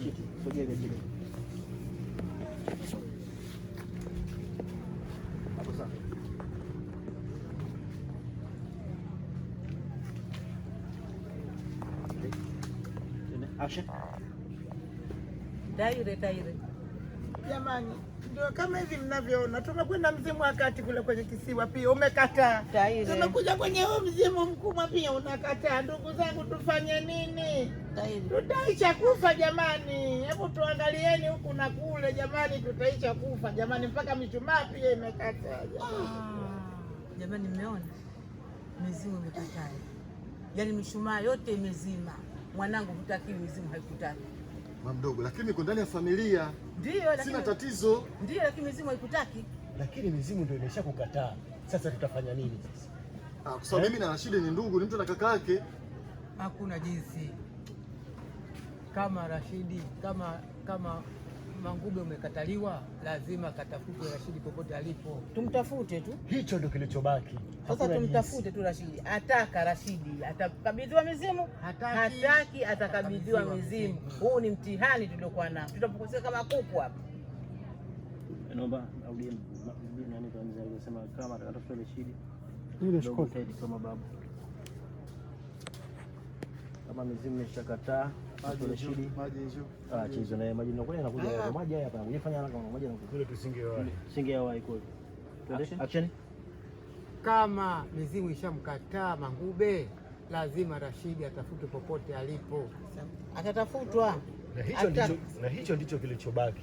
Chiti, sogea ile chiti. Hapo sasa. Action. Taire. Jamani, ndio kama hivi mnavyoona, tumekwenda mzimu wakati kule kwenye kisiwa pia umekataa. Tumekuja kwenye huu mzimu mkubwa pia unakataa. Ndugu zangu, tufanye nini? Tutaisha kufa jamani. Hebu tuangalieni huku na kule jamani, tutaisha kufa jamani, mpaka mishumaa pia imekataa jamani. Jamani, mmeona mizimu imekataa, yaani mishumaa yote imezima. Mwanangu hutaki, mizimu haikutaki. Mama mdogo, lakini niko ndani ya familia. Ndio, lakini sina tatizo. Ndio, lakini mizimu haikutaki. Lakini mizimu ndio imeshakukataa. Sasa tutafanya nini sasa? Kwa sababu mimi na Rashidi ni ndugu, ni mtu na kaka yake. Hakuna jinsi. Kama Rashidi, kama Mangube umekataliwa, lazima katafute Rashidi popote alipo. Tumtafute tu. Hicho ndio kilichobaki. Sasa tumtafute tu Rashidi. Ataka Rashidi atakabidhiwa mizimu, hataki atakabidhiwa mizimu. Huu ni mtihani tuliokuwa nao. Tutapokosea kama kuku hapa. Naomba audie nani kwanza alisema kama atatafuta Rashidi. Ile shikota kama babu. Kama mizimu imeshakataa, Rashidi. Maji hizo. Chizo na maji nakuja maji hapa. Unafanya haraka maji na kule tusingewahi kule. Action. Kama mizimu ishamkataa Mangube, lazima Rashidi atafute popote alipo. Atatafutwa. Na hicho ndicho kilichobaki.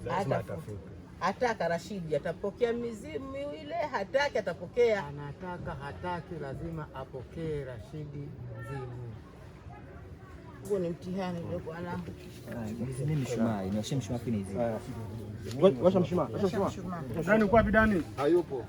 Lazima atafutwe. Ataka Rashidi atapokea mizimu ile, hataki atapokea. Anataka hataki, lazima apokee Rashidi mizimu. Huo ni mtihani uliokuwa nao. Mimi mshumaa, niwashe mshumaa pini hizi. Washa mshumaa. Ndani kwa bidani. Hayupo.